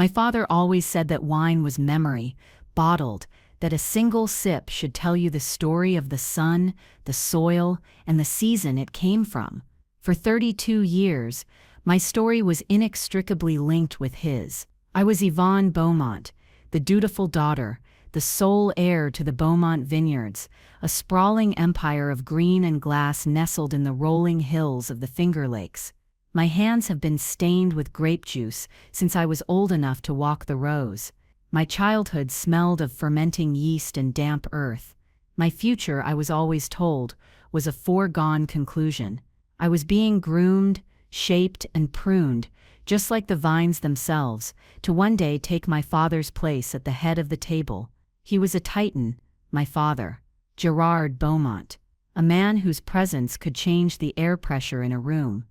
My father always said that wine was memory, bottled, that a single sip should tell you the story of the sun, the soil, and the season it came from. For 32 years, my story was inextricably linked with his. I was Yvonne Beaumont, the dutiful daughter, the sole heir to the Beaumont Vineyards, a sprawling empire of green and glass nestled in the rolling hills of the Finger Lakes. My hands have been stained with grape juice since I was old enough to walk the rows. My childhood smelled of fermenting yeast and damp earth. My future, I was always told, was a foregone conclusion. I was being groomed, shaped, and pruned, just like the vines themselves, to one day take my father's place at the head of the table. He was a titan, my father, Gerard Beaumont, a man whose presence could change the air pressure in a room.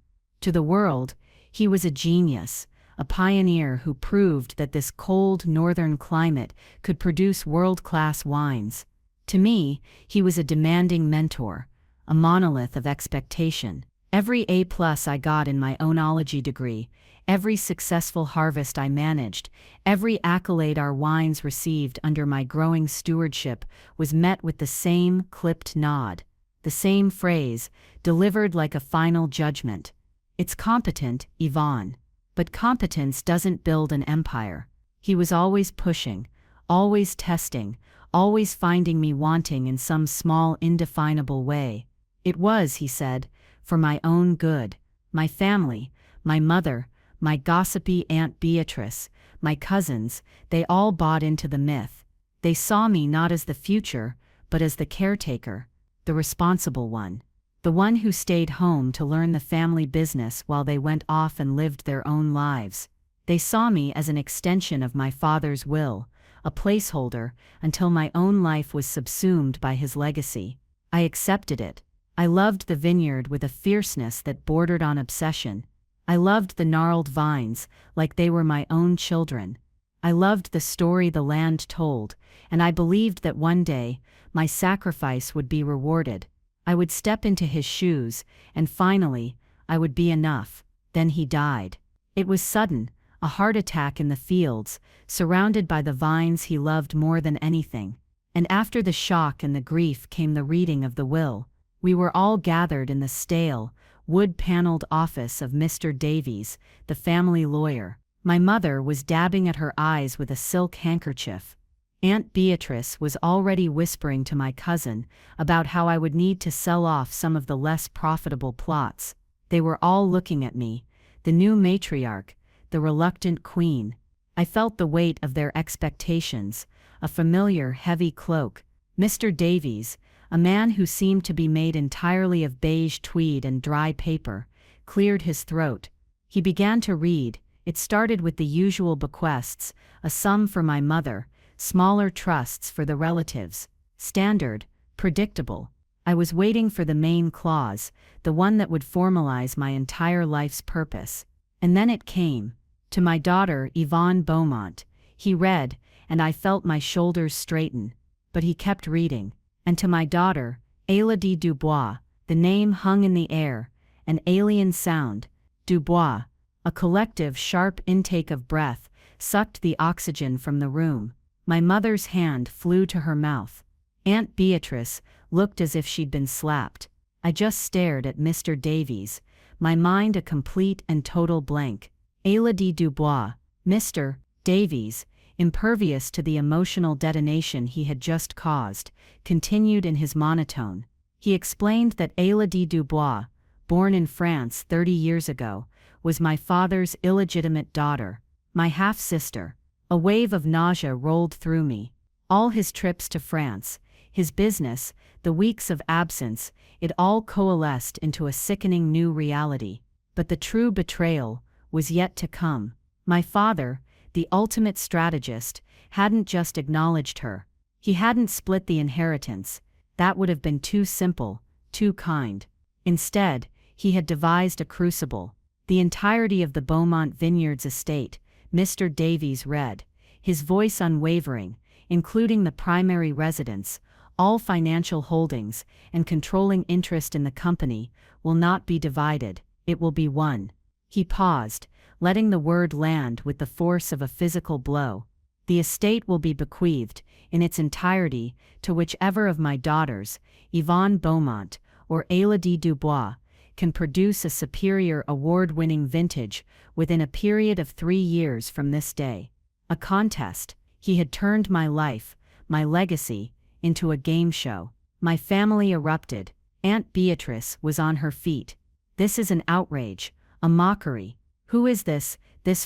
To the world, he was a genius, a pioneer who proved that this cold northern climate could produce world-class wines. To me, he was a demanding mentor, a monolith of expectation. Every A+ I got in my oenology degree, every successful harvest I managed, every accolade our wines received under my growing stewardship was met with the same clipped nod, the same phrase, delivered like a final judgment. It's competent, Yvonne. But competence doesn't build an empire. He was always pushing, always testing, always finding me wanting in some small, indefinable way. It was, he said, for my own good. My family, my mother, my gossipy Aunt Beatrice, my cousins, they all bought into the myth. They saw me not as the future, but as the caretaker, the responsible one. The one who stayed home to learn the family business while they went off and lived their own lives. They saw me as an extension of my father's will, a placeholder, until my own life was subsumed by his legacy. I accepted it. I loved the vineyard with a fierceness that bordered on obsession. I loved the gnarled vines, like they were my own children. I loved the story the land told, and I believed that one day, my sacrifice would be rewarded. I would step into his shoes, and finally, I would be enough. Then he died. It was sudden, a heart attack in the fields, surrounded by the vines he loved more than anything. And after the shock and the grief came the reading of the will. We were all gathered in the stale, wood-paneled office of Mr. Davies, the family lawyer. My mother was dabbing at her eyes with a silk handkerchief. Aunt Beatrice was already whispering to my cousin about how I would need to sell off some of the less profitable plots. They were all looking at me, the new matriarch, the reluctant queen. I felt the weight of their expectations, a familiar, heavy cloak. Mr. Davies, a man who seemed to be made entirely of beige tweed and dry paper, cleared his throat. He began to read. It started with the usual bequests, a sum for my mother, smaller trusts for the relatives. Standard, predictable. I was waiting for the main clause, the one that would formalize my entire life's purpose. And then it came. To my daughter, Yvonne Beaumont. He read, and I felt my shoulders straighten. But he kept reading. And to my daughter, Élodie Dubois. The name hung in the air, an alien sound. Dubois. A collective, sharp intake of breath sucked the oxygen from the room. My mother's hand flew to her mouth. Aunt Beatrice looked as if she'd been slapped. I just stared at Mr. Davies, my mind a complete and total blank. Élodie Dubois, Mr. Davies, impervious to the emotional detonation he had just caused, continued in his monotone. He explained that Élodie Dubois, born in France 30 years ago, was my father's illegitimate daughter, my half-sister. A wave of nausea rolled through me. All his trips to France, his business, the weeks of absence, it all coalesced into a sickening new reality. But the true betrayal was yet to come. My father, the ultimate strategist, hadn't just acknowledged her. He hadn't split the inheritance. That would have been too simple, too kind. Instead, he had devised a crucible. The entirety of the Beaumont Vineyards estate, Mr. Davies read, his voice unwavering, including the primary residence, all financial holdings, and controlling interest in the company, will not be divided, it will be one. He paused, letting the word land with the force of a physical blow. The estate will be bequeathed, in its entirety, to whichever of my daughters, Yvonne Beaumont or Élodie Dubois, can produce a superior award-winning vintage within a period of 3 years from this day. A contest. He had turned my life, my legacy, into a game show. My family erupted. Aunt Beatrice was on her feet. This is an outrage, a mockery. Who is this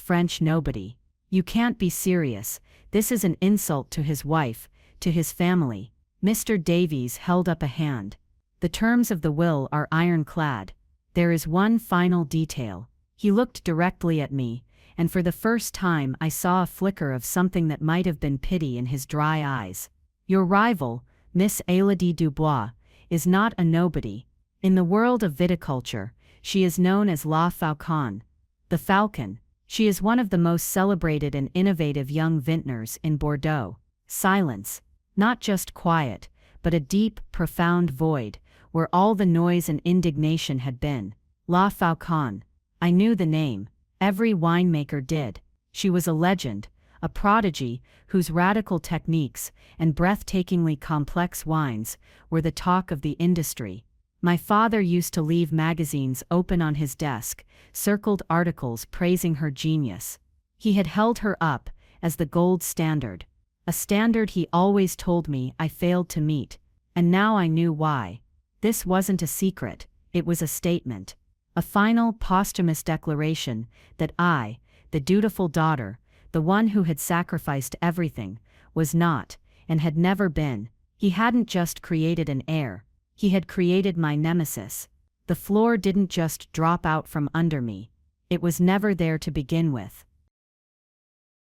French nobody? You can't be serious. This is an insult to his wife, to his family. Mr. Davies held up a hand. The terms of the will are ironclad. There is one final detail. He looked directly at me, and for the first time I saw a flicker of something that might have been pity in his dry eyes. Your rival, Miss Élodie Dubois, is not a nobody. In the world of viticulture, she is known as La Falcon, the Falcon. She is one of the most celebrated and innovative young vintners in Bordeaux. Silence. Not just quiet, but a deep, profound void, where all the noise and indignation had been. La Falcon. I knew the name. Every winemaker did. She was a legend, a prodigy whose radical techniques and breathtakingly complex wines were the talk of the industry. My father used to leave magazines open on his desk, circled articles praising her genius. He had held her up as the gold standard, a standard he always told me I failed to meet, and now I knew why. This wasn't a secret, it was a statement. A final, posthumous declaration that I, the dutiful daughter, the one who had sacrificed everything, was not, and had never been. He hadn't just created an heir, he had created my nemesis. The floor didn't just drop out from under me. It was never there to begin with.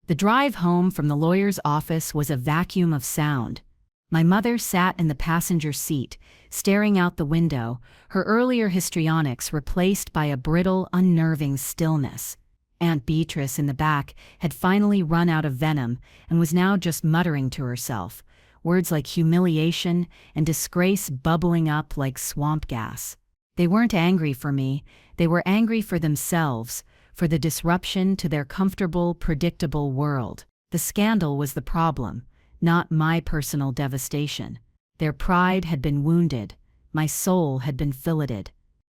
The drive home from the lawyer's office was a vacuum of sound. My mother sat in the passenger seat, staring out the window, her earlier histrionics replaced by a brittle, unnerving stillness. Aunt Beatrice in the back had finally run out of venom and was now just muttering to herself, words like humiliation and disgrace bubbling up like swamp gas. They weren't angry for me, they were angry for themselves, for the disruption to their comfortable, predictable world. The scandal was the problem, not my personal devastation. Their pride had been wounded, my soul had been filleted.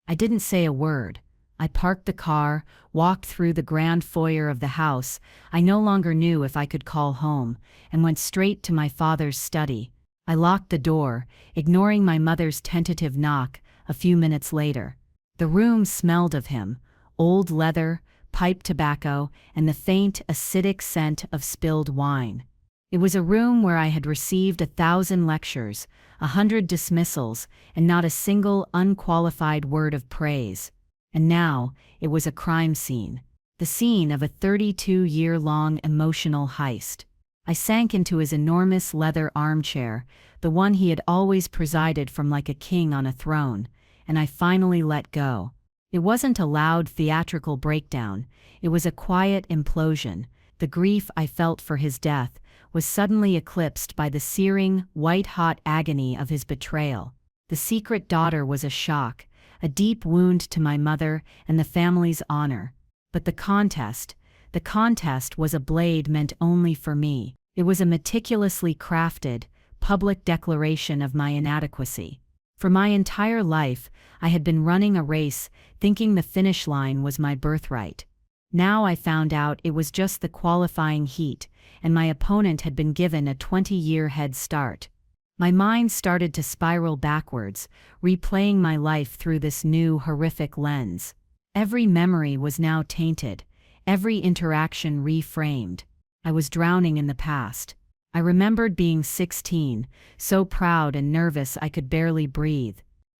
I didn't say a word. I parked the car, walked through the grand foyer of the house I no longer knew if I could call home, and went straight to my father's study. I locked the door, ignoring my mother's tentative knock a few minutes later. The room smelled of him, old leather, pipe tobacco, and the faint, acidic scent of spilled wine. It was a room where I had received 1,000 lectures, 100 dismissals, and not a single unqualified word of praise. And now, it was a crime scene. The scene of a 32-year-long emotional heist. I sank into his enormous leather armchair, the one he had always presided from like a king on a throne, and I finally let go. It wasn't a loud theatrical breakdown, it was a quiet implosion. The grief I felt for his death was suddenly eclipsed by the searing, white-hot agony of his betrayal. The secret daughter was a shock, a deep wound to my mother and the family's honor. But the contest was a blade meant only for me. It was a meticulously crafted, public declaration of my inadequacy. For my entire life, I had been running a race, thinking the finish line was my birthright. Now I found out it was just the qualifying heat, and my opponent had been given a 20-year head start. My mind started to spiral backwards, replaying my life through this new, horrific lens. Every memory was now tainted, every interaction reframed. I was drowning in the past. I remembered being 16, so proud and nervous I could barely breathe.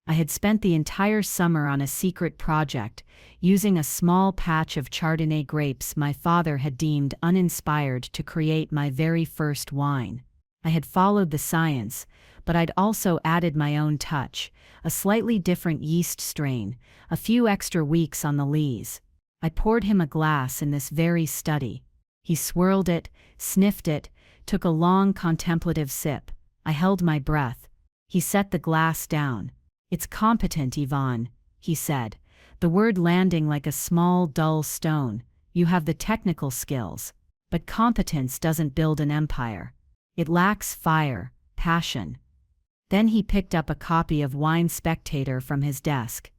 I had spent the entire summer on a secret project, using a small patch of Chardonnay grapes my father had deemed uninspired to create my very first wine. I had followed the science, but I'd also added my own touch, a slightly different yeast strain, a few extra weeks on the lees. I poured him a glass in this very study. He swirled it, sniffed it, took a long contemplative sip. I held my breath. He set the glass down. "It's competent, Yvonne," he said, the word landing like a small, dull stone. You have the technical skills, but competence doesn't build an empire. It lacks fire, passion. Then he picked up a copy of Wine Spectator from his desk.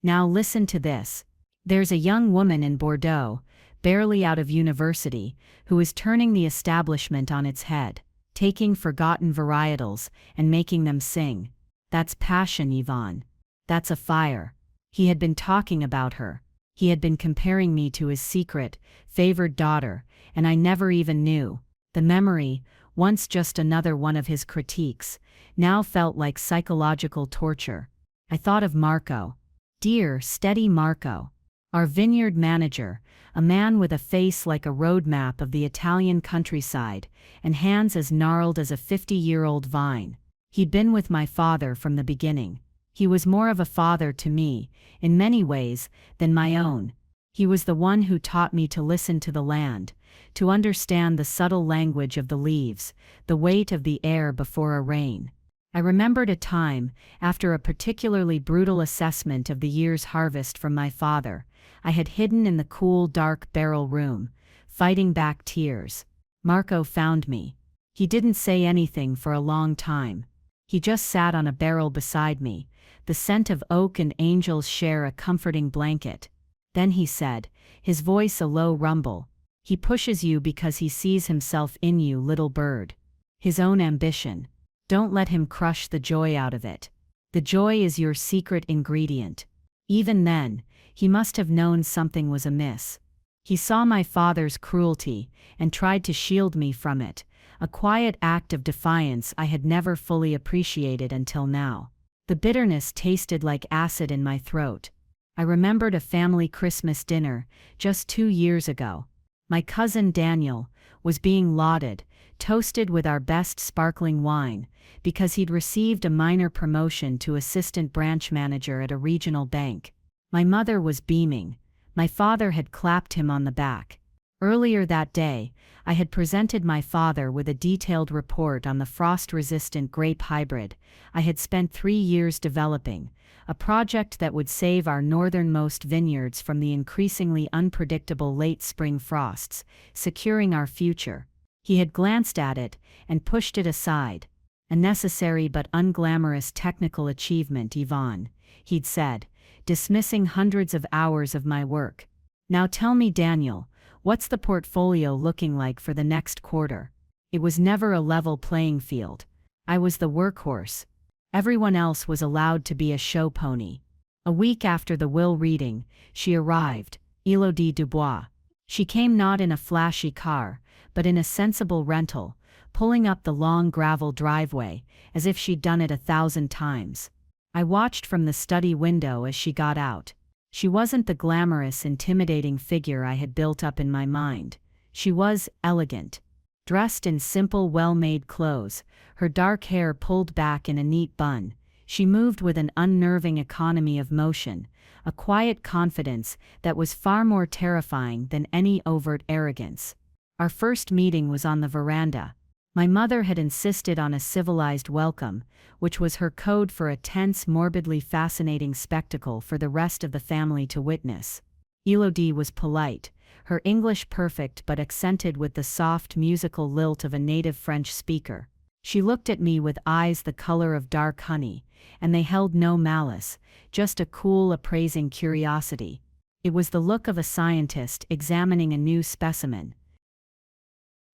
Now listen to this. There's a young woman in Bordeaux, barely out of university, who is turning the establishment on its head, taking forgotten varietals and making them sing. That's passion, Yvonne. That's a fire. He had been talking about her. He had been comparing me to his secret, favored daughter, and I never even knew. The memory, once just another one of his critiques, now felt like psychological torture. I thought of Marco. Dear, steady Marco. Our vineyard manager, a man with a face like a road map of the Italian countryside, and hands as gnarled as a 50-year-old vine. He'd been with my father from the beginning. He was more of a father to me, in many ways, than my own. He was the one who taught me to listen to the land, to understand the subtle language of the leaves, the weight of the air before a rain. I remembered a time, after a particularly brutal assessment of the year's harvest from my father, I had hidden in the cool, dark barrel room, fighting back tears. Marco found me. He didn't say anything for a long time. He just sat on a barrel beside me. The scent of oak and angels share a comforting blanket. Then he said, his voice a low rumble, "He pushes you because he sees himself in you, little bird. His own ambition. Don't let him crush the joy out of it. The joy is your secret ingredient." Even then, he must have known something was amiss. He saw my father's cruelty and tried to shield me from it, a quiet act of defiance I had never fully appreciated until now. The bitterness tasted like acid in my throat. I remembered a family Christmas dinner just 2 years ago. My cousin Daniel was being lauded, toasted with our best sparkling wine, because he'd received a minor promotion to assistant branch manager at a regional bank. My mother was beaming. My father had clapped him on the back. Earlier that day, I had presented my father with a detailed report on the frost-resistant grape hybrid I had spent 3 years developing, a project that would save our northernmost vineyards from the increasingly unpredictable late spring frosts, securing our future. He had glanced at it and pushed it aside. "A necessary but unglamorous technical achievement, Yvonne," he'd said, dismissing hundreds of hours of my work. "Now tell me, Daniel, what's the portfolio looking like for the next quarter?" It was never a level playing field. I was the workhorse. Everyone else was allowed to be a show pony. A week after the will reading, she arrived, Élodie Dubois. She came not in a flashy car, but in a sensible rental, pulling up the long gravel driveway, as if she'd done it 1,000 times. I watched from the study window as she got out. She wasn't the glamorous, intimidating figure I had built up in my mind. She was elegant. Dressed in simple, well-made clothes, her dark hair pulled back in a neat bun, she moved with an unnerving economy of motion, a quiet confidence that was far more terrifying than any overt arrogance. Our first meeting was on the veranda. My mother had insisted on a civilized welcome, which was her code for a tense, morbidly fascinating spectacle for the rest of the family to witness. Élodie was polite, her English perfect but accented with the soft musical lilt of a native French speaker. She looked at me with eyes the color of dark honey, and they held no malice, just a cool, appraising curiosity. It was the look of a scientist examining a new specimen.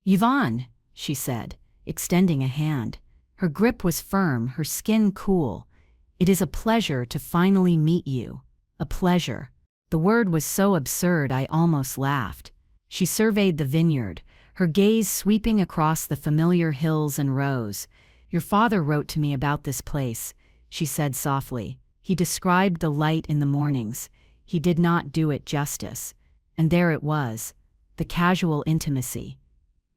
"Yvonne," she said, extending a hand. Her grip was firm, her skin cool. "It is a pleasure to finally meet you." A pleasure. The word was so absurd I almost laughed. She surveyed the vineyard, her gaze sweeping across the familiar hills and rows. "Your father wrote to me about this place," she said softly. "He described the light in the mornings. He did not do it justice. And there it was, the casual intimacy.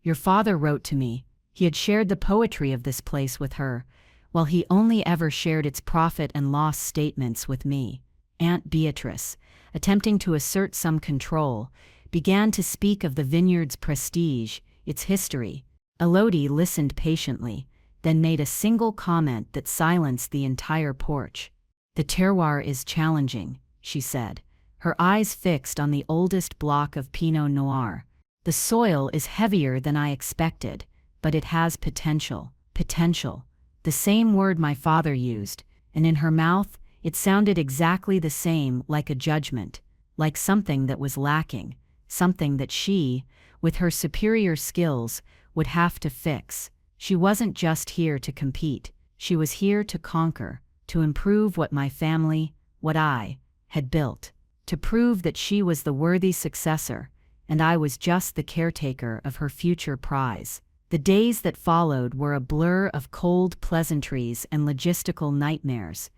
Your father wrote to me. He had shared the poetry of this place with her, while he only ever shared its profit and loss statements with me." Aunt Beatrice, attempting to assert some control, began to speak of the vineyard's prestige, its history. Élodie listened patiently, then made a single comment that silenced the entire porch. "The terroir is challenging," she said. her eyes fixed on the oldest block of Pinot Noir. "The soil is heavier than I expected, but it has potential." Potential. The same word my father used, and in her mouth, it sounded exactly the same, like a judgment, like something that was lacking, something that she, with her superior skills, would have to fix. She wasn't just here to compete, she was here to conquer, to improve what my family, what I, had built, to prove that she was the worthy successor, and I was just the caretaker of her future prize. The days that followed were a blur of cold pleasantries and logistical nightmares.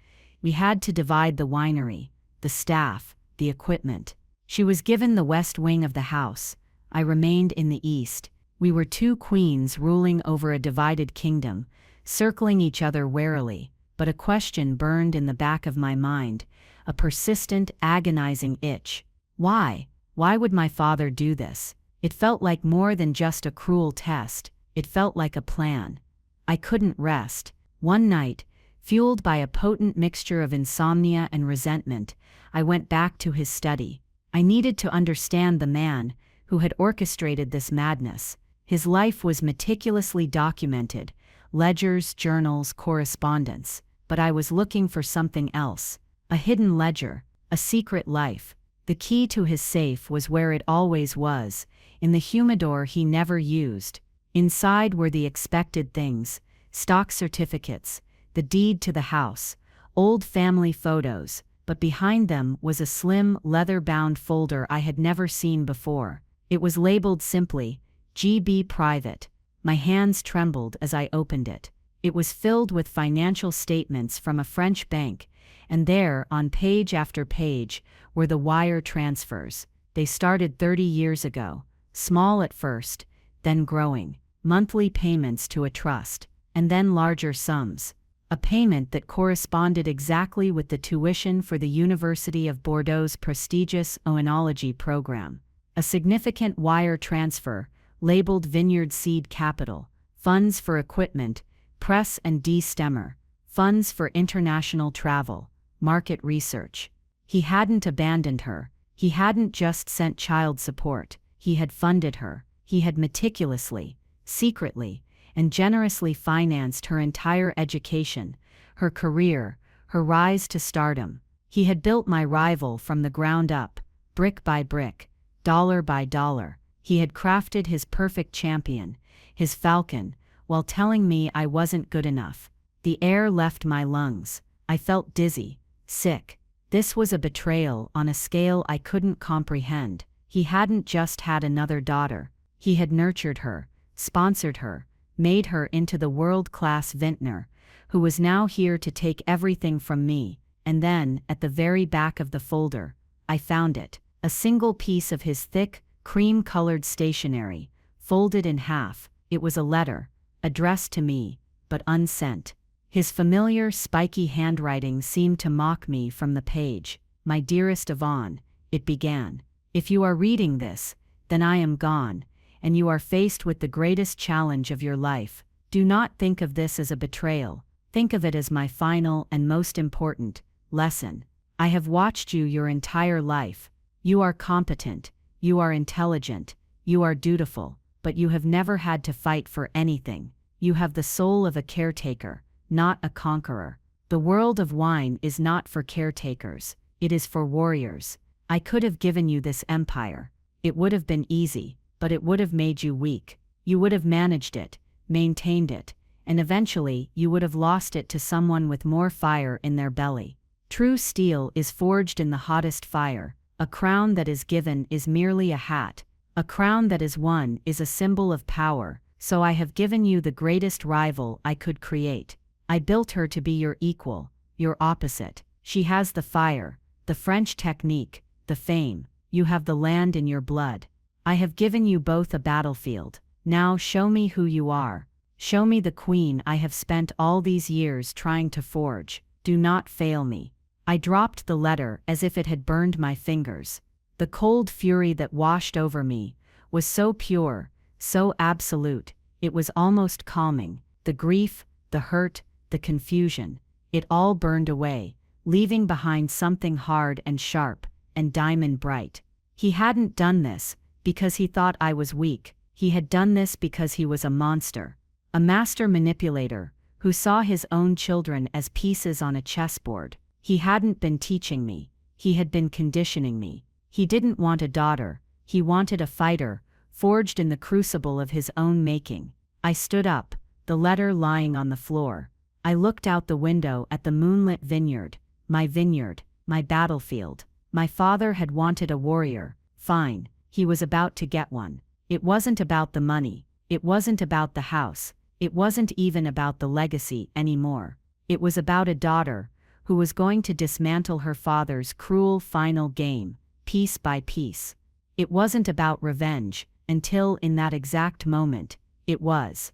We had to divide the winery, the staff, the equipment. She was given the west wing of the house. I remained in the east. We were two queens ruling over a divided kingdom, circling each other warily, but a question burned in the back of my mind, a persistent, agonizing itch. Why? Why would my father do this? It felt like more than just a cruel test. It felt like a plan. I couldn't rest. One night, fueled by a potent mixture of insomnia and resentment, I went back to his study. I needed to understand the man who had orchestrated this madness. His life was meticulously documented, ledgers, journals, correspondence. But I was looking for something else, a hidden ledger, a secret life. The key to his safe was where it always was, in the humidor he never used. Inside were the expected things, stock certificates, the deed to the house, old family photos, but behind them was a slim, leather-bound folder I had never seen before. It was labeled simply, GB Private. My hands trembled as I opened it. It was filled with financial statements from a French bank, and there, on page after page, were the wire transfers. They started 30 years ago, small at first, then growing, monthly payments to a trust, and then larger sums. A payment that corresponded exactly with the tuition for the University of Bordeaux's prestigious oenology program. A significant wire transfer, labeled Vineyard Seed Capital, funds for equipment, press and de-stemmer, funds for international travel, market research. He hadn't abandoned her. He hadn't just sent child support. He had funded her. He had meticulously, secretly, and generously financed her entire education, her career, her rise to stardom. He had built my rival from the ground up, brick by brick, dollar by dollar. He had crafted his perfect champion, his falcon, while telling me I wasn't good enough. The air left my lungs. I felt dizzy, sick. This was a betrayal on a scale I couldn't comprehend. He hadn't just had another daughter. He had nurtured her, sponsored her, made her into the world-class vintner, who was now here to take everything from me. And then, at the very back of the folder, I found it. A single piece of his thick, cream-colored stationery, folded in half. It was a letter, addressed to me, but unsent. His familiar, spiky handwriting seemed to mock me from the page. "My dearest Yvonne," it began. "If you are reading this, then I am gone, and you are faced with the greatest challenge of your life. Do not think of this as a betrayal. Think of it as my final and most important lesson. I have watched you your entire life. You are competent, you are intelligent, you are dutiful, but you have never had to fight for anything. You have the soul of a caretaker, not a conqueror. The world of wine is not for caretakers, it is for warriors. I could have given you this empire. It would have been easy, but it would have made you weak. You would have managed it, maintained it, and eventually you would have lost it to someone with more fire in their belly. True steel is forged in the hottest fire. A crown that is given is merely a hat. A crown that is won is a symbol of power. So I have given you the greatest rival I could create. I built her to be your equal, your opposite. She has the fire, the French technique, the fame. You have the land in your blood. I have given you both a battlefield. Now show me who you are. Show me the queen I have spent all these years trying to forge. Do not fail me." I dropped the letter as if it had burned my fingers. The cold fury that washed over me was so pure, so absolute, it was almost calming. The grief, the hurt, the confusion, it all burned away, leaving behind something hard and sharp, and diamond bright. He hadn't done this because he thought I was weak. He had done this because he was a monster, a master manipulator who saw his own children as pieces on a chessboard. He hadn't been teaching me. He had been conditioning me. He didn't want a daughter. He wanted a fighter, forged in the crucible of his own making. I stood up, the letter lying on the floor. I looked out the window at the moonlit vineyard, my battlefield. My father had wanted a warrior. Fine, he was about to get one. It wasn't about the money. It wasn't about the house. It wasn't even about the legacy anymore. It was about a daughter who was going to dismantle her father's cruel final game, piece by piece. It wasn't about revenge, until in that exact moment, it was.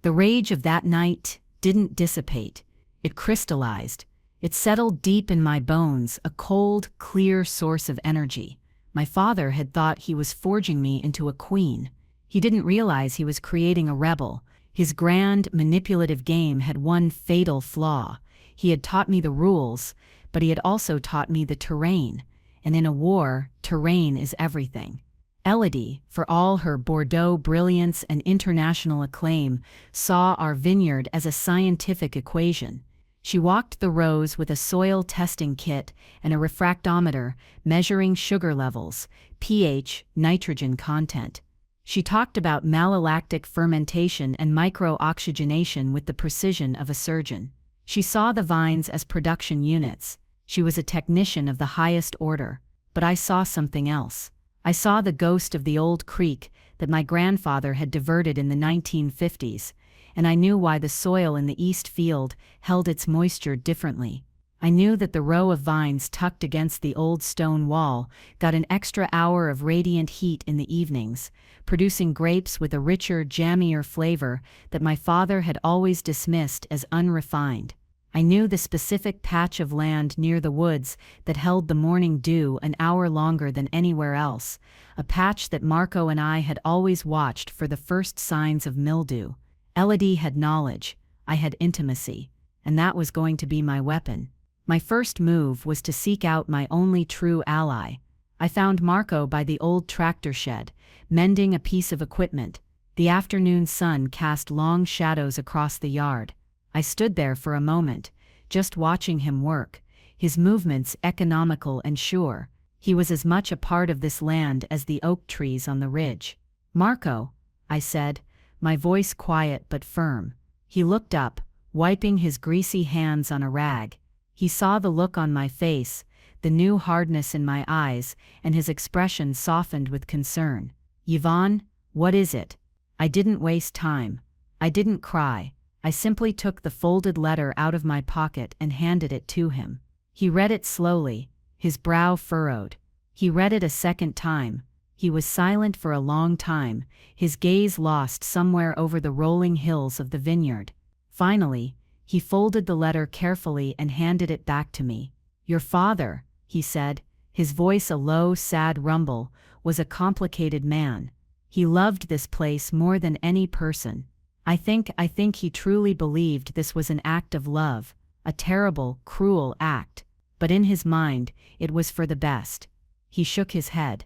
The rage of that night didn't dissipate. It crystallized. It settled deep in my bones, a cold, clear source of energy. My father had thought he was forging me into a queen. He didn't realize he was creating a rebel. His grand, manipulative game had one fatal flaw. He had taught me the rules, but he had also taught me the terrain. And in a war, terrain is everything. Elodie, for all her Bordeaux brilliance and international acclaim, saw our vineyard as a scientific equation. She walked the rows with a soil testing kit and a refractometer measuring sugar levels, pH, nitrogen content. She talked about malolactic fermentation and micro-oxygenation with the precision of a surgeon. She saw the vines as production units. She was a technician of the highest order. But I saw something else. I saw the ghost of the old creek that my grandfather had diverted in the 1950s, and I knew why the soil in the east field held its moisture differently. I knew that the row of vines tucked against the old stone wall got an extra hour of radiant heat in the evenings, producing grapes with a richer, jammier flavor that my father had always dismissed as unrefined. I knew the specific patch of land near the woods that held the morning dew an hour longer than anywhere else, a patch that Marco and I had always watched for the first signs of mildew. Elodie had knowledge, I had intimacy, and that was going to be my weapon. My first move was to seek out my only true ally. I found Marco by the old tractor shed, mending a piece of equipment. The afternoon sun cast long shadows across the yard. I stood there for a moment, just watching him work, his movements economical and sure. He was as much a part of this land as the oak trees on the ridge. "Marco," I said, my voice quiet but firm. He looked up, wiping his greasy hands on a rag. He saw the look on my face, the new hardness in my eyes, and his expression softened with concern. "Yvonne, what is it?" I didn't waste time. I didn't cry. I simply took the folded letter out of my pocket and handed it to him. He read it slowly, his brow furrowed. He read it a second time. He was silent for a long time, his gaze lost somewhere over the rolling hills of the vineyard. Finally, he folded the letter carefully and handed it back to me. "Your father," he said, his voice a low, sad rumble, "was a complicated man. He loved this place more than any person. I think he truly believed this was an act of love, a terrible, cruel act. But in his mind, it was for the best." He shook his head.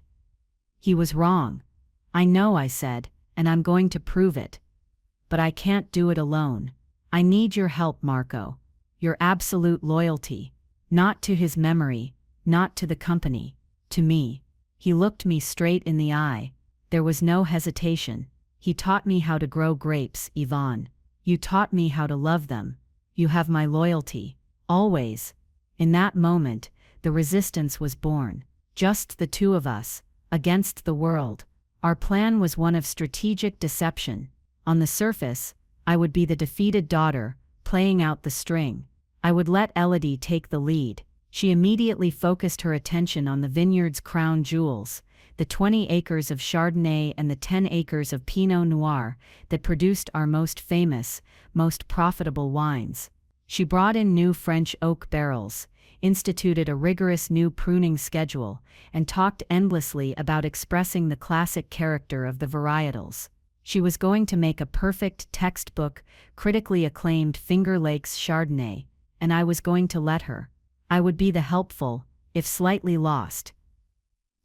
"He was wrong." "I know," I said, "and I'm going to prove it. But I can't do it alone. I need your help, Marco. Your absolute loyalty. Not to his memory, not to the company, to me." He looked me straight in the eye. There was no hesitation. "He taught me how to grow grapes, Yvonne. You taught me how to love them. You have my loyalty. Always." In that moment, the resistance was born. Just the two of us, against the world. Our plan was one of strategic deception. On the surface, I would be the defeated daughter, playing out the string. I would let Elodie take the lead. She immediately focused her attention on the vineyard's crown jewels, the 20 acres of Chardonnay and the 10 acres of Pinot Noir that produced our most famous, most profitable wines. She brought in new French oak barrels, instituted a rigorous new pruning schedule, and talked endlessly about expressing the classic character of the varietals. She was going to make a perfect textbook, critically acclaimed Finger Lakes Chardonnay, and I was going to let her. I would be the helpful, if slightly lost.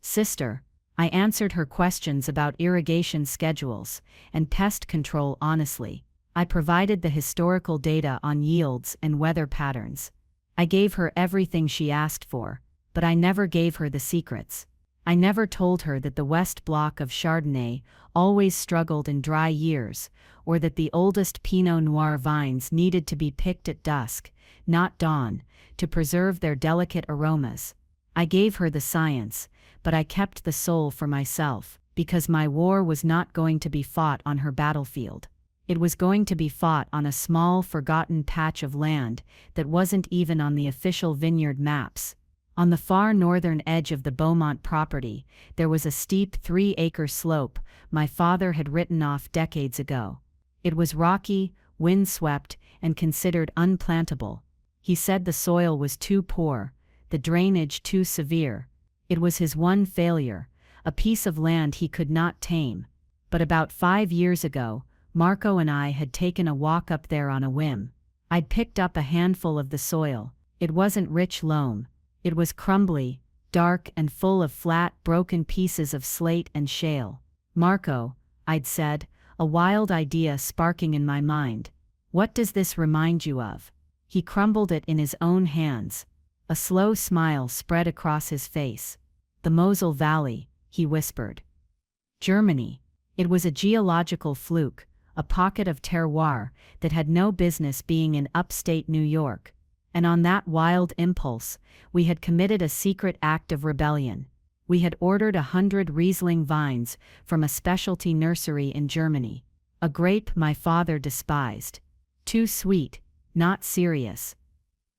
Sister, I answered her questions about irrigation schedules and pest control honestly. I provided the historical data on yields and weather patterns. I gave her everything she asked for, but I never gave her the secrets. I never told her that the West Block of Chardonnay always struggled in dry years, or that the oldest Pinot Noir vines needed to be picked at dusk, not dawn, to preserve their delicate aromas. I gave her the science, but I kept the soul for myself, because my war was not going to be fought on her battlefield. It was going to be fought on a small, forgotten patch of land that wasn't even on the official vineyard maps. On the far northern edge of the Beaumont property, there was a steep 3-acre slope my father had written off decades ago. It was rocky, windswept, and considered unplantable. He said the soil was too poor, the drainage too severe. It was his one failure, a piece of land he could not tame. But about 5 years ago, Marco and I had taken a walk up there on a whim. I'd picked up a handful of the soil. It wasn't rich loam. It was crumbly, dark, and full of flat, broken pieces of slate and shale. Marco, I'd said, a wild idea sparking in my mind. What does this remind you of? He crumbled it in his own hands. A slow smile spread across his face. The Mosel Valley, he whispered. Germany. It was a geological fluke, a pocket of terroir that had no business being in upstate New York. And on that wild impulse, we had committed a secret act of rebellion. We had ordered 100 Riesling vines from a specialty nursery in Germany. A grape my father despised. Too sweet, not serious.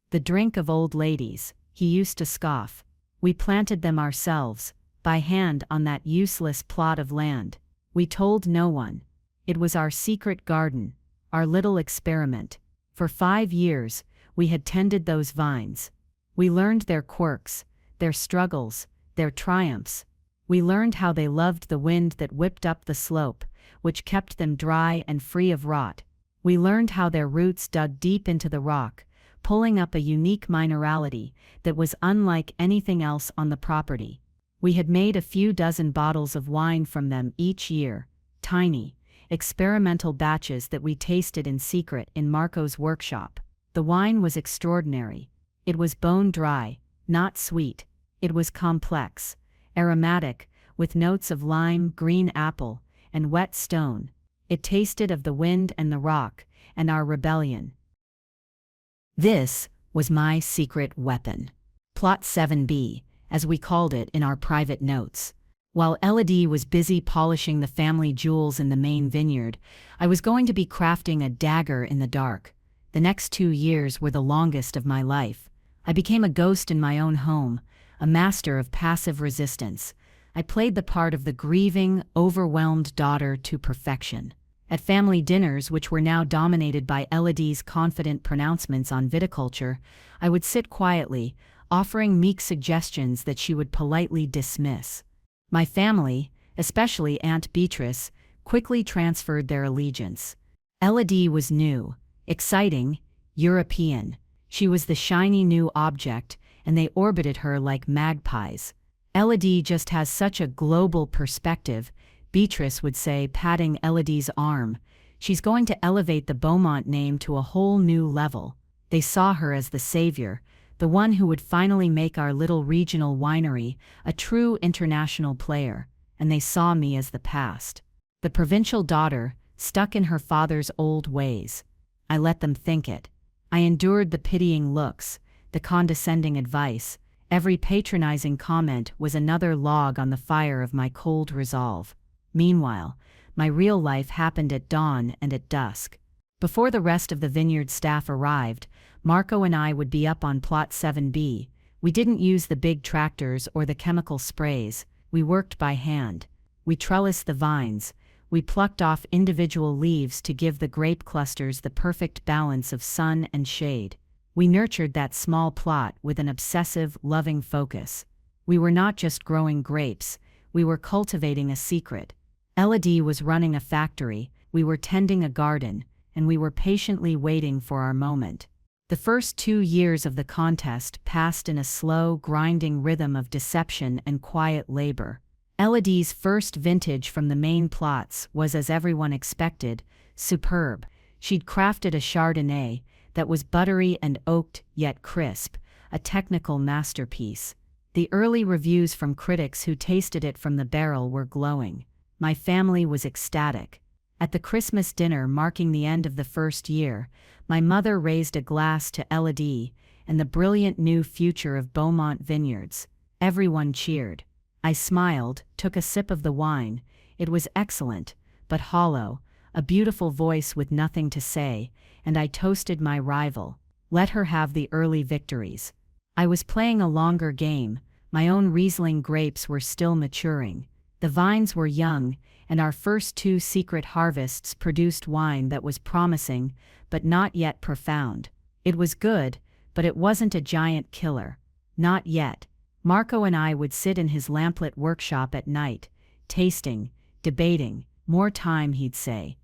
The drink of old ladies, he used to scoff. We planted them ourselves, by hand on that useless plot of land. We told no one. It was our secret garden, our little experiment. For 5 years, we had tended those vines. We learned their quirks, their struggles, their triumphs. We learned how they loved the wind that whipped up the slope, which kept them dry and free of rot. We learned how their roots dug deep into the rock, pulling up a unique minerality that was unlike anything else on the property. We had made a few dozen bottles of wine from them each year, tiny, experimental batches that we tasted in secret in Marco's workshop. The wine was extraordinary. It was bone-dry, not sweet. It was complex, aromatic, with notes of lime, green apple, and wet stone. It tasted of the wind and the rock, and our rebellion. This was my secret weapon. Plot 7B, as we called it in our private notes. While Elodie was busy polishing the family jewels in the main vineyard, I was going to be crafting a dagger in the dark. The next 2 years were the longest of my life. I became a ghost in my own home, a master of passive resistance. I played the part of the grieving, overwhelmed daughter to perfection. At family dinners, which were now dominated by Elodie's confident pronouncements on viticulture, I would sit quietly, offering meek suggestions that she would politely dismiss. My family, especially Aunt Beatrice, quickly transferred their allegiance. Elodie was new, exciting, European. She was the shiny new object, and they orbited her like magpies. Elodie just has such a global perspective, Beatrice would say, patting Elodie's arm. She's going to elevate the Beaumont name to a whole new level. They saw her as the savior, the one who would finally make our little regional winery a true international player, and they saw me as the past. The provincial daughter, stuck in her father's old ways. I let them think it. I endured the pitying looks, the condescending advice. Every patronizing comment was another log on the fire of my cold resolve. Meanwhile, my real life happened at dawn and at dusk. Before the rest of the vineyard staff arrived, Marco and I would be up on Plot 7B. We didn't use the big tractors or the chemical sprays. We worked by hand. We trellised the vines. We plucked off individual leaves to give the grape clusters the perfect balance of sun and shade. We nurtured that small plot with an obsessive, loving focus. We were not just growing grapes, we were cultivating a secret. Elodie was running a factory, we were tending a garden, and we were patiently waiting for our moment. The first 2 years of the contest passed in a slow, grinding rhythm of deception and quiet labor. Elodie's first vintage from the main plots was, as everyone expected, superb. She'd crafted a Chardonnay that was buttery and oaked yet crisp, a technical masterpiece. The early reviews from critics who tasted it from the barrel were glowing. My family was ecstatic. At the Christmas dinner marking the end of the first year, my mother raised a glass to Elodie and the brilliant new future of Beaumont Vineyards. Everyone cheered. I smiled, took a sip of the wine. It was excellent, but hollow, a beautiful voice with nothing to say, and I toasted my rival. Let her have the early victories. I was playing a longer game. My own Riesling grapes were still maturing. The vines were young, and our first 2 secret harvests produced wine that was promising, but not yet profound. It was good, but it wasn't a giant killer. Not yet. Marco and I would sit in his lamplit workshop at night, tasting, debating. More time, he'd say.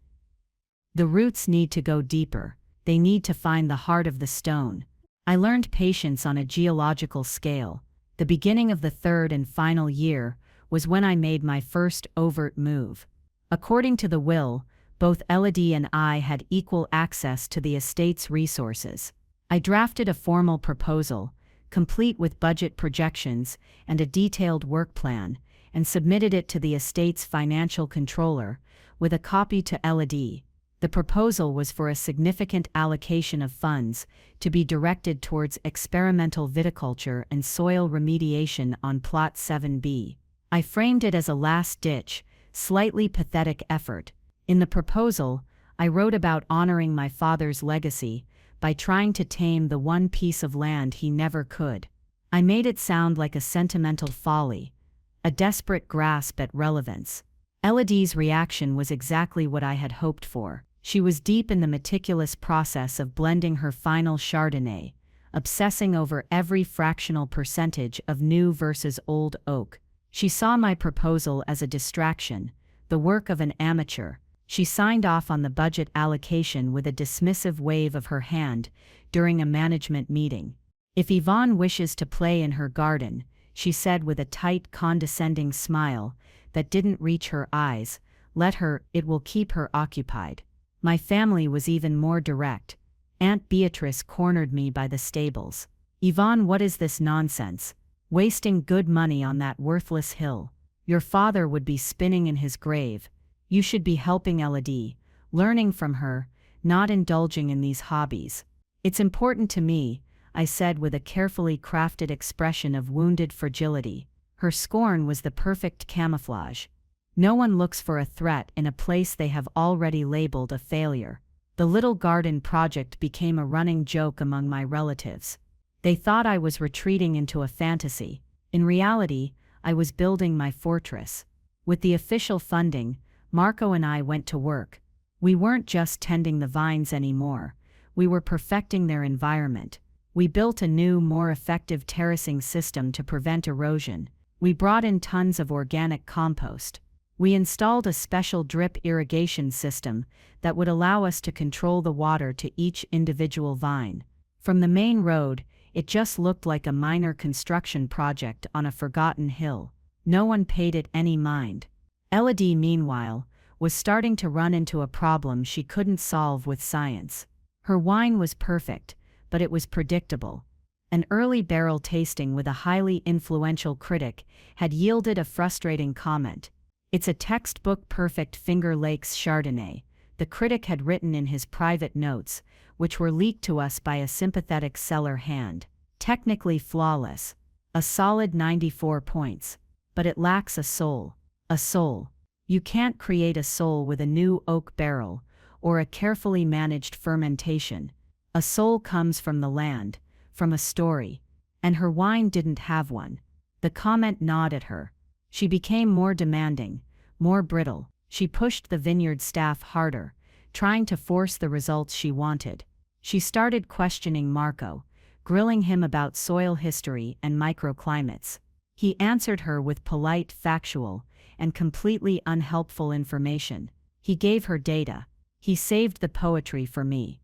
The roots need to go deeper. They need to find the heart of the stone. I learned patience on a geological scale. The beginning of the 3rd and final year was when I made my first overt move. According to the will, both Elodie and I had equal access to the estate's resources. I drafted a formal proposal, complete with budget projections and a detailed work plan, and submitted it to the estate's financial controller, with a copy to Elodie. The proposal was for a significant allocation of funds to be directed towards experimental viticulture and soil remediation on Plot 7B. I framed it as a last-ditch, slightly pathetic effort. In the proposal, I wrote about honoring my father's legacy by trying to tame the one piece of land he never could. I made it sound like a sentimental folly, a desperate grasp at relevance. Elodie's reaction was exactly what I had hoped for. She was deep in the meticulous process of blending her final Chardonnay, obsessing over every fractional percentage of new versus old oak. She saw my proposal as a distraction, the work of an amateur. She signed off on the budget allocation with a dismissive wave of her hand during a management meeting. "If Yvonne wishes to play in her garden," she said with a tight, condescending smile that didn't reach her eyes, "let her, it will keep her occupied." My family was even more direct. Aunt Beatrice cornered me by the stables. "Yvonne, what is this nonsense? Wasting good money on that worthless hill. Your father would be spinning in his grave. You should be helping Elodie, learning from her, not indulging in these hobbies." "It's important to me," I said with a carefully crafted expression of wounded fragility. Her scorn was the perfect camouflage. No one looks for a threat in a place they have already labeled a failure. The little garden project became a running joke among my relatives. They thought I was retreating into a fantasy. In reality, I was building my fortress. With the official funding, Marco and I went to work. We weren't just tending the vines anymore. We were perfecting their environment. We built a new, more effective terracing system to prevent erosion. We brought in tons of organic compost. We installed a special drip irrigation system that would allow us to control the water to each individual vine. From the main road, it just looked like a minor construction project on a forgotten hill. No one paid it any mind. Elodie, meanwhile, was starting to run into a problem she couldn't solve with science. Her wine was perfect, but it was predictable. An early barrel tasting with a highly influential critic had yielded a frustrating comment. "It's a textbook perfect Finger Lakes Chardonnay," the critic had written in his private notes, which were leaked to us by a sympathetic cellar hand. "Technically flawless. A solid 94 points. But it lacks a soul. A soul. You can't create a soul with a new oak barrel, or a carefully managed fermentation. A soul comes from the land, from a story. And her wine didn't have one." The comment gnawed at her. She became more demanding, more brittle. She pushed the vineyard staff harder, trying to force the results she wanted. She started questioning Marco, grilling him about soil history and microclimates. He answered her with polite, factual, and completely unhelpful information. He gave her data. He saved the poetry for me.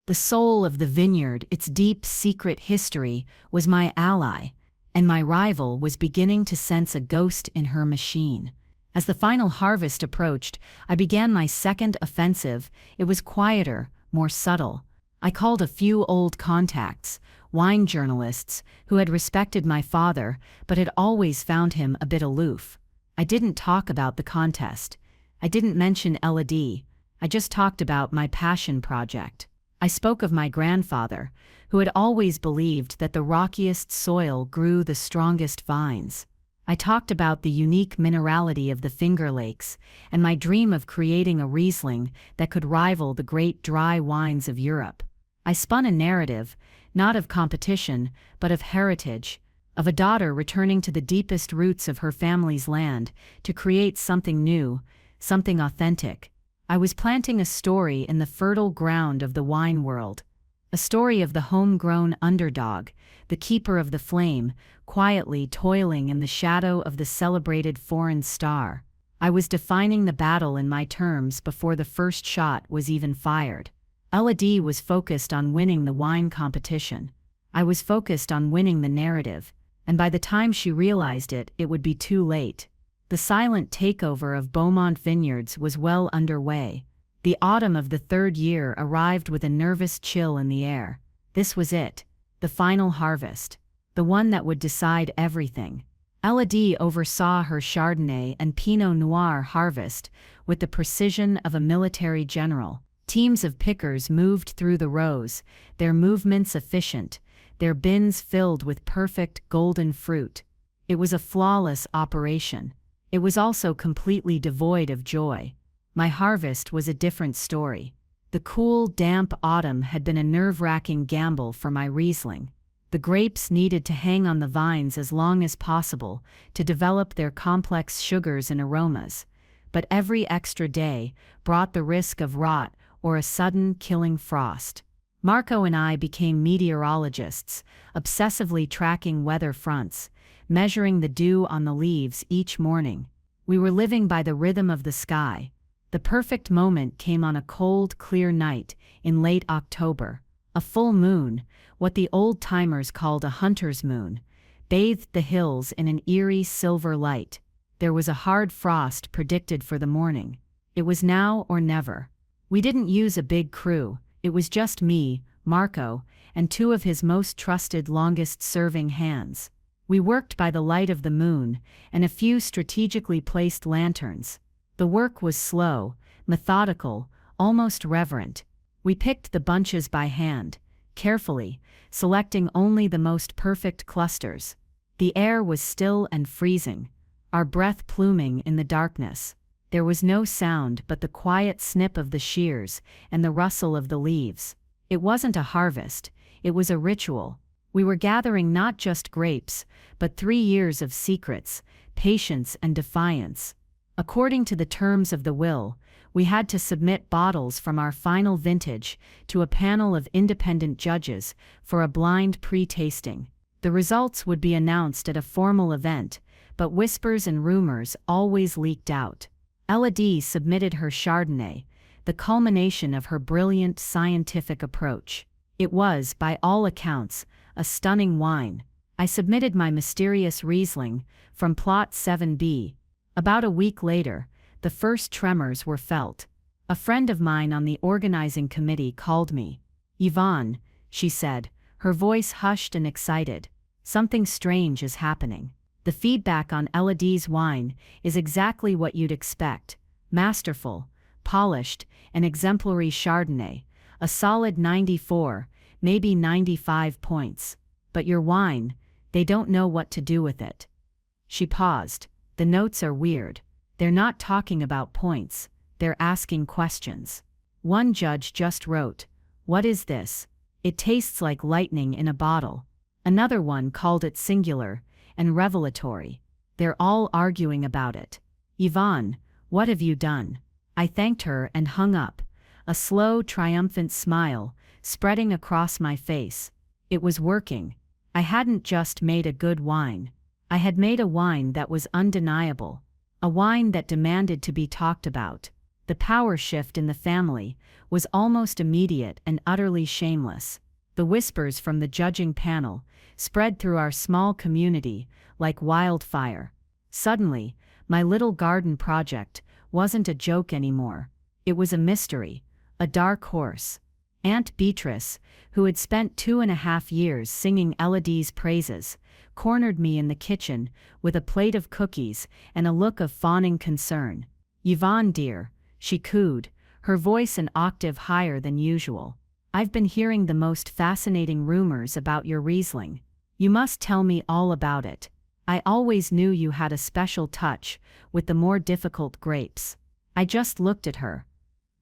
The soul of the vineyard, its deep, secret history, was my ally, and my rival was beginning to sense a ghost in her machine. As the final harvest approached, I began my second offensive. It was quieter, more subtle. I called a few old contacts, wine journalists, who had respected my father but had always found him a bit aloof. I didn't talk about the contest. I didn't mention Elodie. I just talked about my passion project. I spoke of my grandfather, who had always believed that the rockiest soil grew the strongest vines. I talked about the unique minerality of the Finger Lakes and my dream of creating a Riesling that could rival the great dry wines of Europe. I spun a narrative, not of competition, but of heritage, of a daughter returning to the deepest roots of her family's land to create something new, something authentic. I was planting a story in the fertile ground of the wine world, a story of the homegrown underdog, the keeper of the flame, quietly toiling in the shadow of the celebrated foreign star. I was defining the battle in my terms before the first shot was even fired. Elodie was focused on winning the wine competition. I was focused on winning the narrative, and by the time she realized it, it would be too late. The silent takeover of Beaumont Vineyards was well underway. The autumn of the third year arrived with a nervous chill in the air. This was it, the final harvest, the one that would decide everything. Elodie oversaw her Chardonnay and Pinot Noir harvest with the precision of a military general. Teams of pickers moved through the rows, their movements efficient, their bins filled with perfect golden fruit. It was a flawless operation. It was also completely devoid of joy. My harvest was a different story. The cool, damp autumn had been a nerve-wracking gamble for my Riesling. The grapes needed to hang on the vines as long as possible to develop their complex sugars and aromas, but every extra day brought the risk of rot or a sudden killing frost. Marco and I became meteorologists, obsessively tracking weather fronts, measuring the dew on the leaves each morning. We were living by the rhythm of the sky. The perfect moment came on a cold, clear night in late October. A full moon, what the old-timers called a hunter's moon, bathed the hills in an eerie silver light. There was a hard frost predicted for the morning. It was now or never. We didn't use a big crew. It was just me, Marco, and two of his most trusted longest-serving hands. We worked by the light of the moon and a few strategically placed lanterns. The work was slow, methodical, almost reverent. We picked the bunches by hand, carefully, selecting only the most perfect clusters. The air was still and freezing, our breath pluming in the darkness. There was no sound but the quiet snip of the shears and the rustle of the leaves. It wasn't a harvest, it was a ritual. We were gathering not just grapes, but 3 years of secrets, patience and defiance. According to the terms of the will, we had to submit bottles from our final vintage to a panel of independent judges for a blind pre-tasting. The results would be announced at a formal event, but whispers and rumors always leaked out. Elodie submitted her Chardonnay, the culmination of her brilliant scientific approach. It was, by all accounts, a stunning wine. I submitted my mysterious Riesling from Plot 7B. About a week later, the first tremors were felt. A friend of mine on the organizing committee called me. "Yvonne," she said, her voice hushed and excited. "Something strange is happening. The feedback on Elodie's wine is exactly what you'd expect. Masterful, polished, and exemplary Chardonnay, a solid 94, maybe 95 points. But your wine, they don't know what to do with it." She paused. "The notes are weird. They're not talking about points, they're asking questions. One judge just wrote, 'What is this? It tastes like lightning in a bottle.' Another one called it singular and revelatory. They're all arguing about it. Yvonne, what have you done?" I thanked her and hung up, a slow, triumphant smile spreading across my face. It was working. I hadn't just made a good wine. I had made a wine that was undeniable. A wine that demanded to be talked about. The power shift in the family was almost immediate and utterly shameless. The whispers from the judging panel spread through our small community like wildfire. Suddenly, my little garden project wasn't a joke anymore. It was a mystery, a dark horse. Aunt Beatrice, who had spent 2.5 years singing Elodie's praises, cornered me in the kitchen with a plate of cookies and a look of fawning concern. "Yvonne, dear," she cooed, her voice an octave higher than usual. "I've been hearing the most fascinating rumors about your Riesling. You must tell me all about it. I always knew you had a special touch with the more difficult grapes." I just looked at her,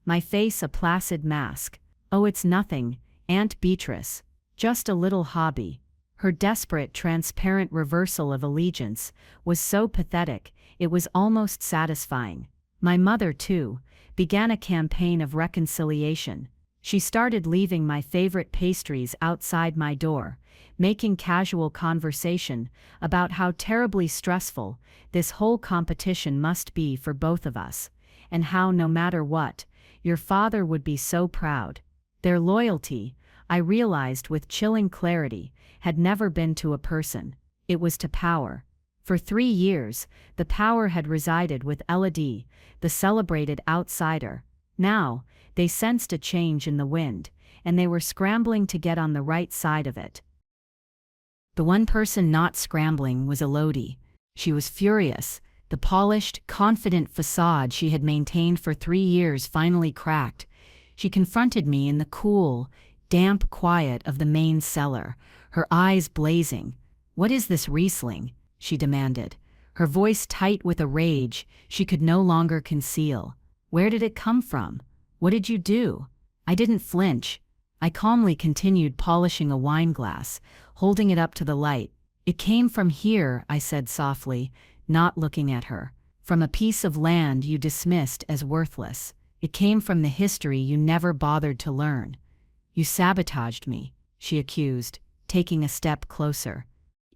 my face a placid mask. "Oh, it's nothing, Aunt Beatrice. Just a little hobby." Her desperate, transparent reversal of allegiance was so pathetic, it was almost satisfying. My mother, too, began a campaign of reconciliation. She started leaving my favorite pastries outside my door, making casual conversation about how terribly stressful this whole competition must be for both of us, and how, no matter what, your father would be so proud. Their loyalty, I realized with chilling clarity, had never been to a person. It was to power. For 3 years, the power had resided with Elodie, the celebrated outsider. Now, they sensed a change in the wind, and they were scrambling to get on the right side of it. The one person not scrambling was Elodie. She was furious. The polished, confident facade she had maintained for 3 years finally cracked. She confronted me in the cool, damp quiet of the main cellar, her eyes blazing. "What is this Riesling?" she demanded, her voice tight with a rage she could no longer conceal. "Where did it come from? What did you do?" I didn't flinch. I calmly continued polishing a wine glass, holding it up to the light. "It came from here," I said softly, not looking at her. "From a piece of land you dismissed as worthless. It came from the history you never bothered to learn." "You sabotaged me," she accused, taking a step closer.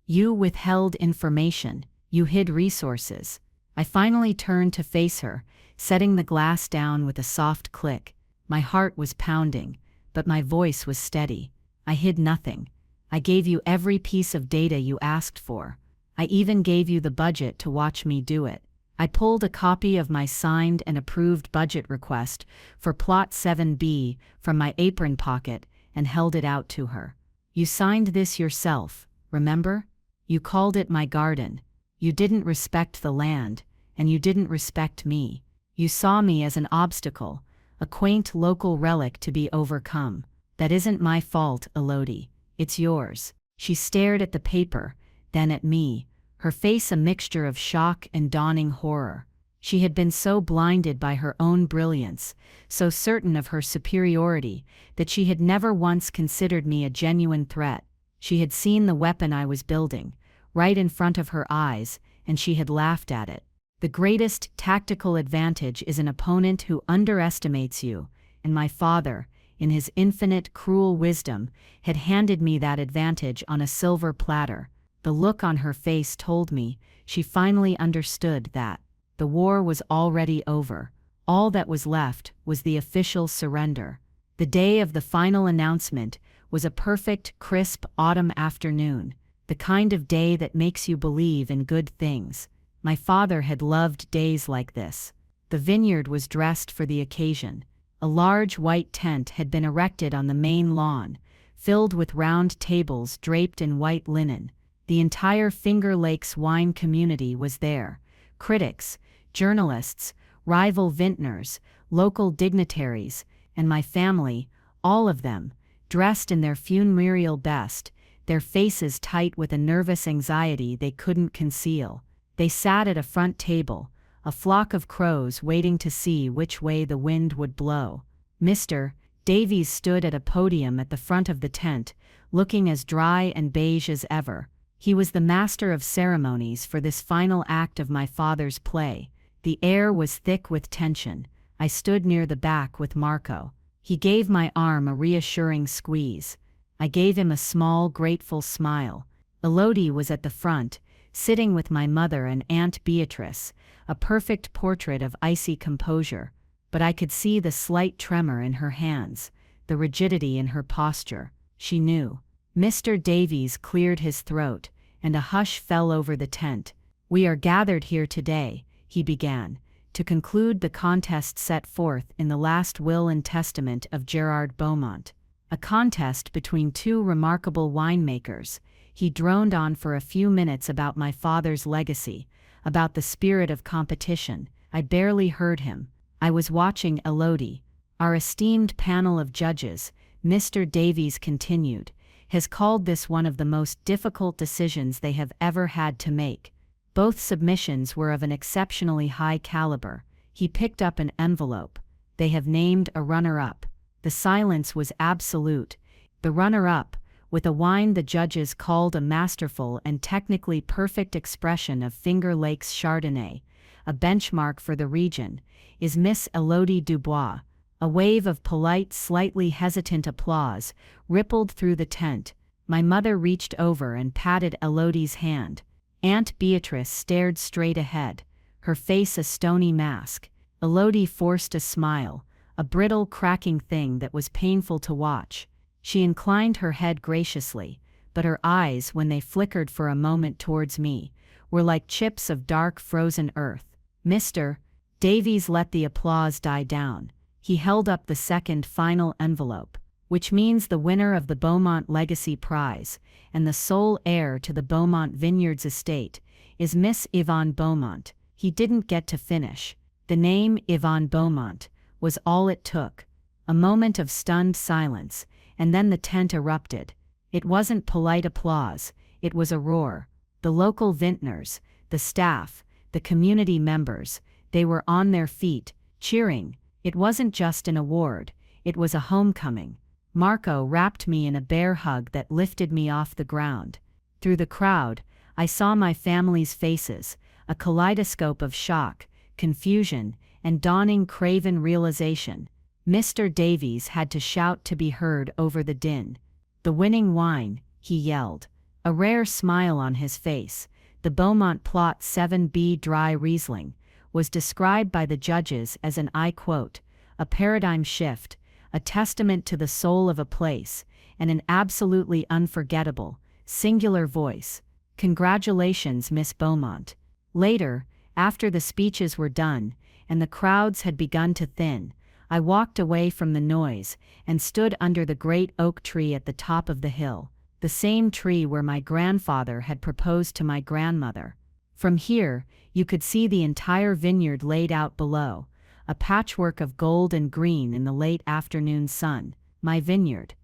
"You withheld information. You hid resources." I finally turned to face her, setting the glass down with a soft click. My heart was pounding, but my voice was steady. "I hid nothing. I gave you every piece of data you asked for. I even gave you the budget to watch me do it." I pulled a copy of my signed and approved budget request for Plot 7B from my apron pocket and held it out to her. "You signed this yourself, remember? You called it my garden. You didn't respect the land, and you didn't respect me. You saw me as an obstacle, a quaint local relic to be overcome. That isn't my fault, Elodie. It's yours." She stared at the paper, then at me, her face a mixture of shock and dawning horror. She had been so blinded by her own brilliance, so certain of her superiority, that she had never once considered me a genuine threat. She had seen the weapon I was building, right in front of her eyes, and she had laughed at it. The greatest tactical advantage is an opponent who underestimates you, and my father, in his infinite cruel wisdom, had handed me that advantage on a silver platter. The look on her face told me she finally understood that the war was already over. All that was left was the official surrender. The day of the final announcement was a perfect, crisp autumn afternoon, the kind of day that makes you believe in good things. My father had loved days like this. The vineyard was dressed for the occasion. A large white tent had been erected on the main lawn, filled with round tables draped in white linen. The entire Finger Lakes wine community was there. Critics, journalists, rival vintners, local dignitaries, and my family, all of them, dressed in their funereal best, their faces tight with a nervous anxiety they couldn't conceal. They sat at a front table, a flock of crows waiting to see which way the wind would blow. Mr. Davies stood at a podium at the front of the tent, looking as dry and beige as ever. He was the master of ceremonies for this final act of my father's play. The air was thick with tension. I stood near the back with Marco. He gave my arm a reassuring squeeze. I gave him a small, grateful smile. Elodie was at the front, sitting with my mother and Aunt Beatrice, a perfect portrait of icy composure. but I could see the slight tremor in her hands, the rigidity in her posture. She knew. Mr. Davies cleared his throat, and a hush fell over the tent. "We are gathered here today," he began, "to conclude the contest set forth in the last will and testament of Gerard Beaumont. A contest between two remarkable winemakers." He droned on for a few minutes about my father's legacy, about the spirit of competition. I barely heard him. I was watching Elodie. "Our esteemed panel of judges," Mr. Davies continued, "has called this one of the most difficult decisions they have ever had to make. Both submissions were of an exceptionally high caliber." He picked up an envelope. "They have named a runner-up." The silence was absolute. The runner-up, with a wine the judges called a masterful and technically perfect expression of Finger Lakes Chardonnay, a benchmark for the region, is Miss Elodie Dubois. A wave of polite, slightly hesitant applause rippled through the tent. My mother reached over and patted Elodie's hand. Aunt Beatrice stared straight ahead, her face a stony mask. Elodie forced a smile, a brittle, cracking thing that was painful to watch. She inclined her head graciously, but her eyes, when they flickered for a moment towards me, were like chips of dark, frozen earth. Mr. Davies let the applause die down. He held up the second, final envelope, "which means the winner of the Beaumont Legacy Prize, and the sole heir to the Beaumont Vineyards estate, is Miss Yvonne Beaumont." He didn't get to finish. The name Yvonne Beaumont was all it took. A moment of stunned silence, and then the tent erupted. It wasn't polite applause, it was a roar. The local vintners, the staff, the community members, they were on their feet, cheering. It wasn't just an award, it was a homecoming. Marco wrapped me in a bear hug that lifted me off the ground. Through the crowd, I saw my family's faces, a kaleidoscope of shock, confusion, and dawning craven realization. Mr. Davies had to shout to be heard over the din. "The winning wine," he yelled. A rare smile on his face, the Beaumont Plot 7B Dry Riesling, was described by the judges as an, I quote, "a paradigm shift, a testament to the soul of a place, and an absolutely unforgettable, singular voice. Congratulations, Miss Beaumont." Later, after the speeches were done, and the crowds had begun to thin, I walked away from the noise and stood under the great oak tree at the top of the hill, the same tree where my grandfather had proposed to my grandmother. From here, you could see the entire vineyard laid out below, a patchwork of gold and green in the late afternoon sun. My vineyard.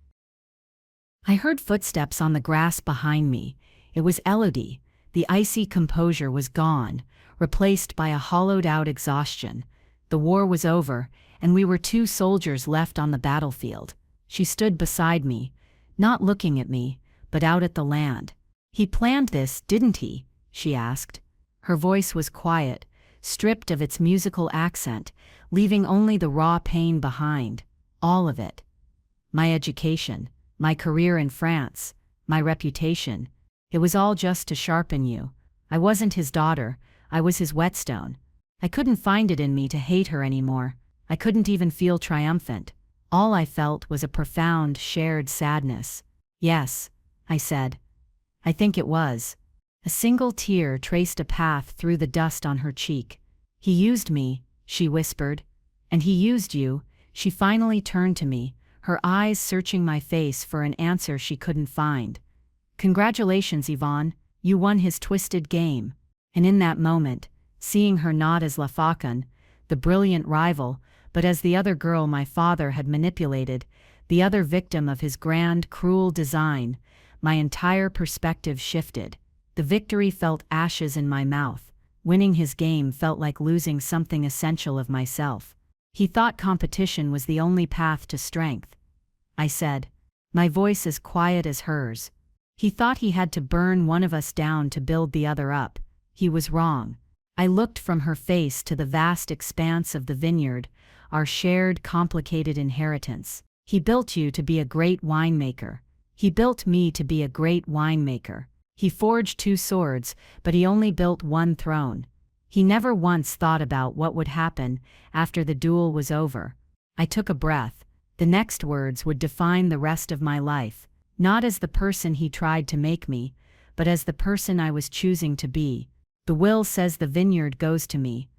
I heard footsteps on the grass behind me. It was Elodie. The icy composure was gone, replaced by a hollowed-out exhaustion. The war was over, and we were two soldiers left on the battlefield. She stood beside me, not looking at me, but out at the land. "He planned this, didn't he?" she asked. Her voice was quiet, stripped of its musical accent, leaving only the raw pain behind. All of it. My education, my career in France, my reputation. It was all just to sharpen you. I wasn't his daughter, I was his whetstone. I couldn't find it in me to hate her anymore. I couldn't even feel triumphant. All I felt was a profound, shared sadness. "Yes," I said. "I think it was." A single tear traced a path through the dust on her cheek. "He used me," she whispered. "And he used you." She finally turned to me, her eyes searching my face for an answer she couldn't find. "Congratulations, Yvonne, you won his twisted game." And in that moment, seeing her not as La Faucon, the brilliant rival, but as the other girl my father had manipulated, the other victim of his grand, cruel design, my entire perspective shifted. The victory felt ashes in my mouth. Winning his game felt like losing something essential of myself. He thought competition was the only path to strength, I said, my voice as quiet as hers. He thought he had to burn one of us down to build the other up. He was wrong. I looked from her face to the vast expanse of the vineyard, our shared, complicated inheritance. He built you to be a great winemaker. He built me to be a great winemaker. He forged 2 swords, but he only built 1 throne. He never once thought about what would happen after the duel was over. I took a breath. The next words would define the rest of my life, not as the person he tried to make me, but as the person I was choosing to be. The will says the vineyard goes to me,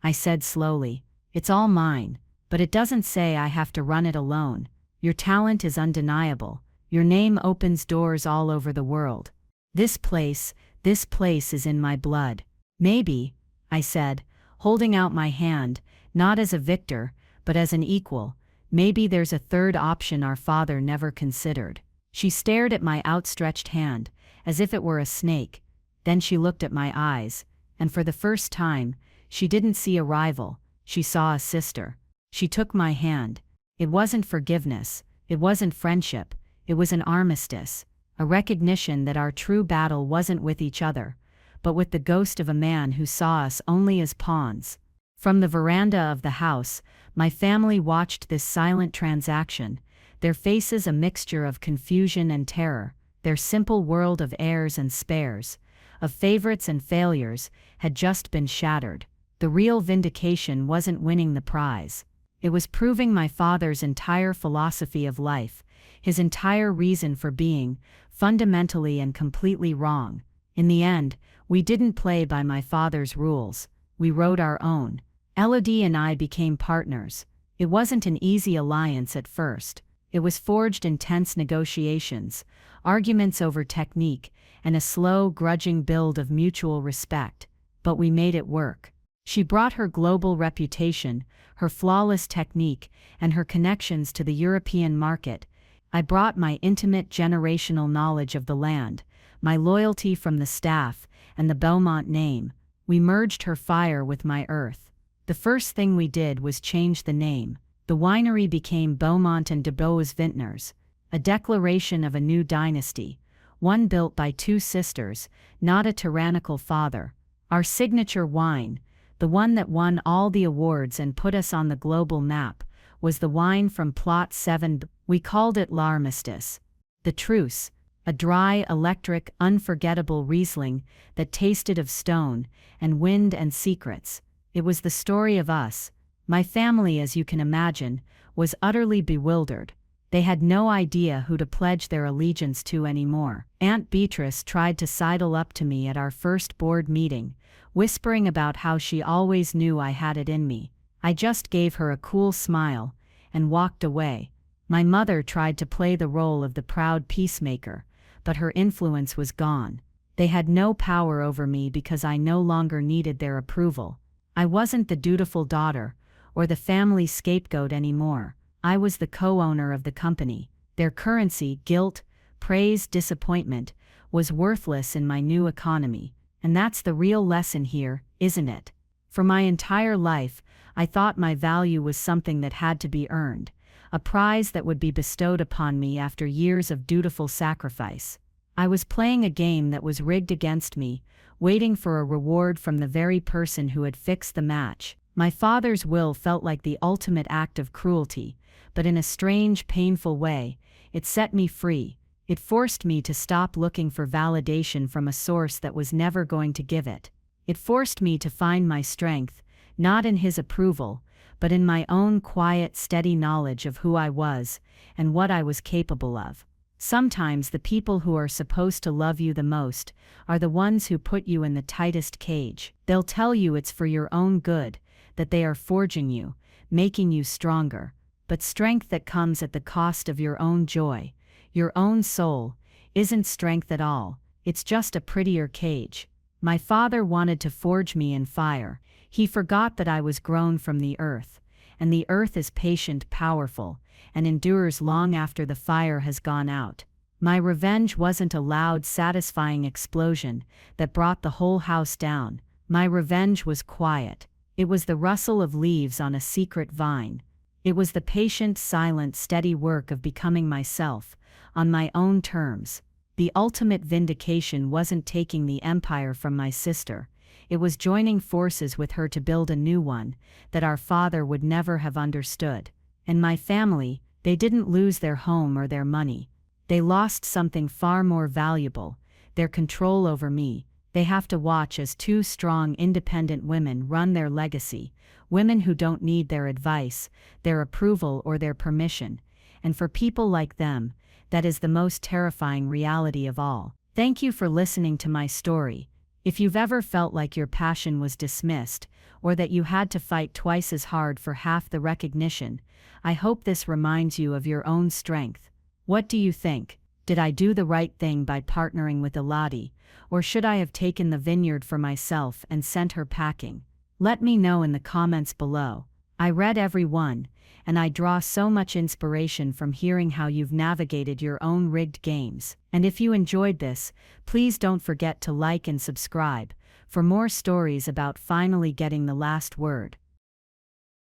I said slowly. It's all mine, but it doesn't say I have to run it alone. Your talent is undeniable. Your name opens doors all over the world. This place is in my blood. Maybe, I said, holding out my hand, not as a victor, but as an equal. Maybe there's a third option our father never considered. She stared at my outstretched hand, as if it were a snake. Then she looked at my eyes, and for the first time, she didn't see a rival, she saw a sister. She took my hand. It wasn't forgiveness, it wasn't friendship, it was an armistice, a recognition that our true battle wasn't with each other, but with the ghost of a man who saw us only as pawns. From the veranda of the house, my family watched this silent transaction, their faces a mixture of confusion and terror. Their simple world of heirs and spares, of favorites and failures, had just been shattered. The real vindication wasn't winning the prize. It was proving my father's entire philosophy of life, his entire reason for being, fundamentally and completely wrong. In the end, we didn't play by my father's rules. We wrote our own. Elodie and I became partners. It wasn't an easy alliance at first. It was forged in tense negotiations, arguments over technique, and a slow, grudging build of mutual respect. But we made it work. She brought her global reputation, her flawless technique, and her connections to the European market. I brought my intimate generational knowledge of the land, my loyalty from the staff, and the Beaumont name. We merged her fire with my earth. The first thing we did was change the name. The winery became Beaumont and DeBois Vintners, a declaration of a new dynasty, one built by two sisters, not a tyrannical father. Our signature wine, the one that won all the awards and put us on the global map, was the wine from Plot 7. We called it L'Armistice. The Truce, a dry, electric, unforgettable Riesling that tasted of stone and wind and secrets. It was the story of us. My family, as you can imagine, was utterly bewildered. They had no idea who to pledge their allegiance to anymore. Aunt Beatrice tried to sidle up to me at our first board meeting, whispering about how she always knew I had it in me. I just gave her a cool smile and walked away. My mother tried to play the role of the proud peacemaker, but her influence was gone. They had no power over me because I no longer needed their approval. I wasn't the dutiful daughter or the family scapegoat anymore. I was the co-owner of the company. Their currency, guilt, praise, disappointment, was worthless in my new economy. And that's the real lesson here, isn't it? For my entire life, I thought my value was something that had to be earned, a prize that would be bestowed upon me after years of dutiful sacrifice. I was playing a game that was rigged against me, waiting for a reward from the very person who had fixed the match. My father's will felt like the ultimate act of cruelty, but in a strange, painful way, it set me free. It forced me to stop looking for validation from a source that was never going to give it. It forced me to find my strength, not in his approval, but in my own quiet, steady knowledge of who I was and what I was capable of. Sometimes the people who are supposed to love you the most are the ones who put you in the tightest cage. They'll tell you it's for your own good, that they are forging you, making you stronger. But strength that comes at the cost of your own joy, your own soul, isn't strength at all. It's just a prettier cage. My father wanted to forge me in fire. He forgot that I was grown from the earth, and the earth is patient, powerful, and endures long after the fire has gone out. My revenge wasn't a loud, satisfying explosion that brought the whole house down. My revenge was quiet. It was the rustle of leaves on a secret vine. It was the patient, silent, steady work of becoming myself, on my own terms. The ultimate vindication wasn't taking the empire from my sister. It was joining forces with her to build a new one that our father would never have understood. And my family, they didn't lose their home or their money. They lost something far more valuable, their control over me, They have to watch as two strong, independent women run their legacy, women who don't need their advice, their approval, or their permission. And for people like them, that is the most terrifying reality of all. Thank you for listening to my story. If you've ever felt like your passion was dismissed, or that you had to fight twice as hard for half the recognition, I hope this reminds you of your own strength. What do you think? Did I do the right thing by partnering with Elodie, or should I have taken the vineyard for myself and sent her packing? Let me know in the comments below. I read every one, and I draw so much inspiration from hearing how you've navigated your own rigged games. And if you enjoyed this, please don't forget to like and subscribe for more stories about finally getting the last word.